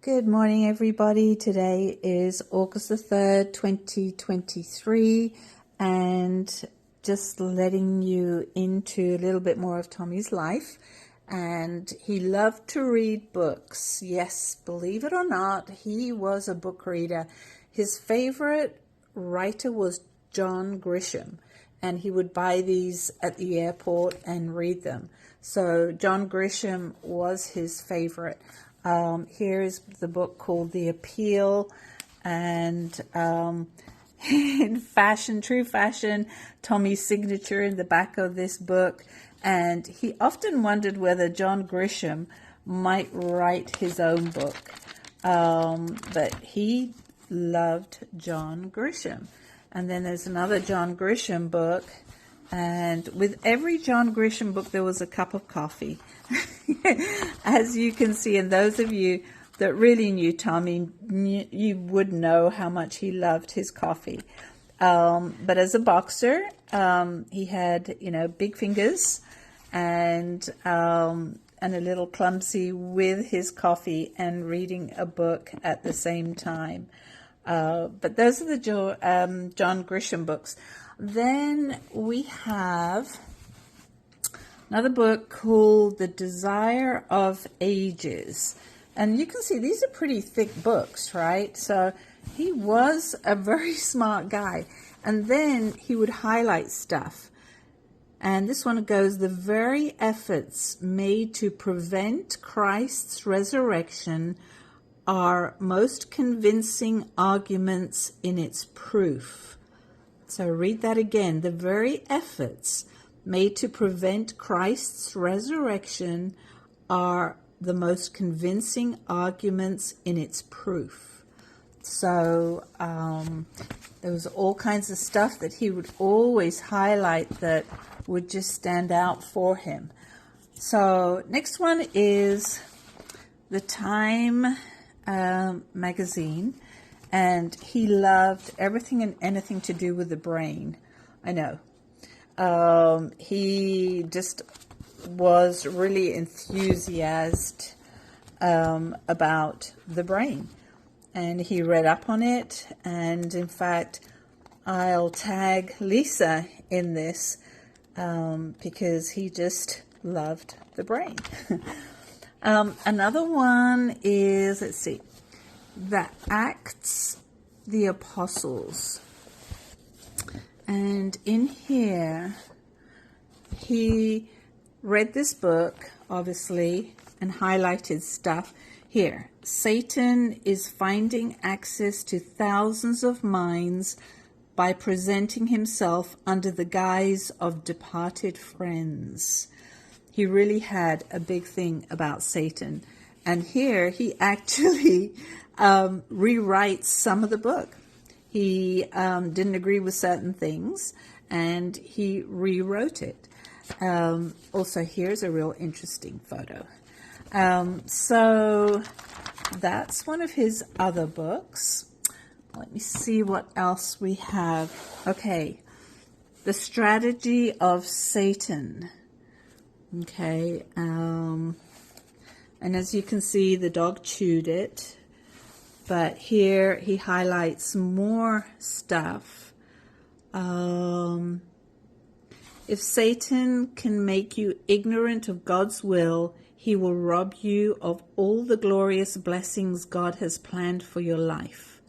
Good morning, everybody. Today is August the 3rd, 2023, and just letting you into a little bit more of Tommy's life. And he loved to read books. Yes, believe it or not, he was a book reader. His favorite writer was John Grisham, and he would buy these at the airport and read them. So John Grisham was his favorite. Here is the book called The Appeal, and in fashion, true fashion, Tommy's signature in the back of this book. And he often wondered whether John Grisham might write his own book, but he loved John Grisham. And then there's another John Grisham book, and with every John Grisham book there was a cup of coffee. As you can see, and those of you that really knew Tommy, you would know how much he loved his coffee. But as a boxer, he had, big fingers and a little clumsy with his coffee and reading a book at the same time. But those are the John Grisham books. Then we have another book called The Desire of Ages. And you can see these are pretty thick books, right? So he was a very smart guy. And then he would highlight stuff. And this one goes, the very efforts made to prevent Christ's resurrection are most convincing arguments in its proof. So read that again. The very efforts made to prevent Christ's resurrection are the most convincing arguments in its proof. So there was all kinds of stuff that he would always highlight that would just stand out for him. So next one is the Time magazine, and he loved everything and anything to do with the brain. I know. He just was really enthusiastic about the brain, and he read up on it. And in fact, I'll tag Lisa in this because he just loved the brain. Another one is, let's see, the Acts, the Apostles. And in here, he read this book, obviously, and highlighted stuff. Here, Satan is finding access to thousands of minds by presenting himself under the guise of departed friends. He really had a big thing about Satan. And here, he actually rewrites some of the book. He didn't agree with certain things, and he rewrote it. Also, here's a real interesting photo. So that's one of his other books. Let me see what else we have. Okay, The Strategy of Satan. Okay, and as you can see, the dog chewed it. But here he highlights more stuff. If Satan can make you ignorant of God's will, he will rob you of all the glorious blessings God has planned for your life.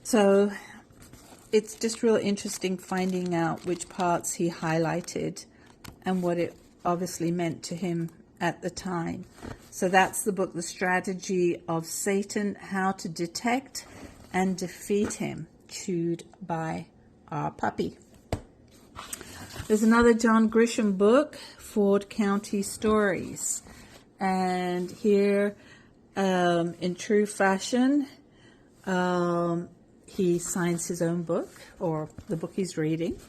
So it's just real interesting finding out which parts he highlighted and what it obviously meant to him at the time. So that's the book, The Strategy of Satan, How to Detect and Defeat Him, chewed by our puppy. There's another John Grisham book, Ford County Stories. And here, in true fashion, he signs his own book, or the book he's reading.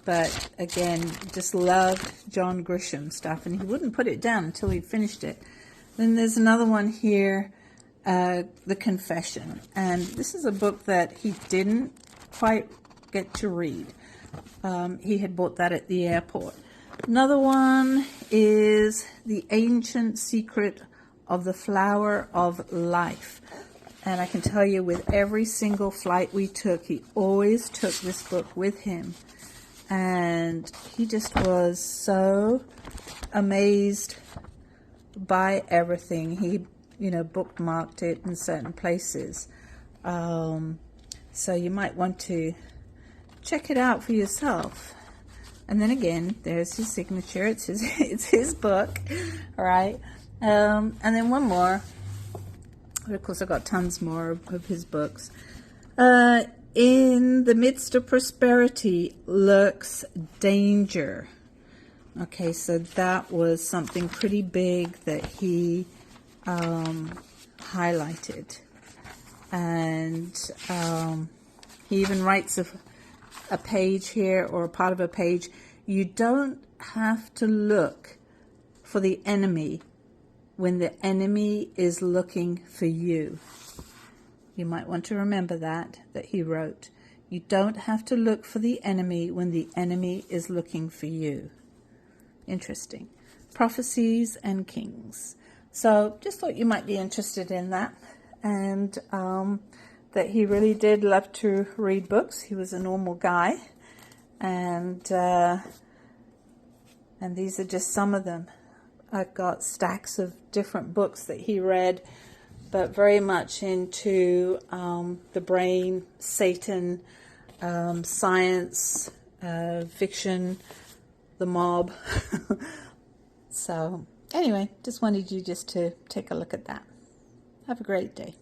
But again, just loved John Grisham stuff, and he wouldn't put it down until he finished it. Then there's another one here, The Confession. And this is a book that he didn't quite get to read. He had bought that at the airport. Another one is The Ancient Secret of the flower of life. And I can tell you, with every single flight we took, he always took this book with him. And he just was so amazed by everything. He, bookmarked it in certain places. So you might want to check it out for yourself. And then again, there's his signature. It's his book, all right? And then one more. Of course, I've got tons more of his books. In the midst of prosperity lurks danger. Okay, so that was something pretty big that he highlighted. And he even writes a page here, or a part of a page. You don't have to look for the enemy when the enemy is looking for you. You might want to remember that he wrote. You don't have to look for the enemy when the enemy is looking for you. Interesting. Prophecies and Kings. So just thought you might be interested in that. And that he really did love to read books. He was a normal guy. And these are just some of them. I've got stacks of different books that he read, but very much into the brain, Satan, science, fiction, the mob. So anyway, just wanted you just to take a look at that. Have a great day.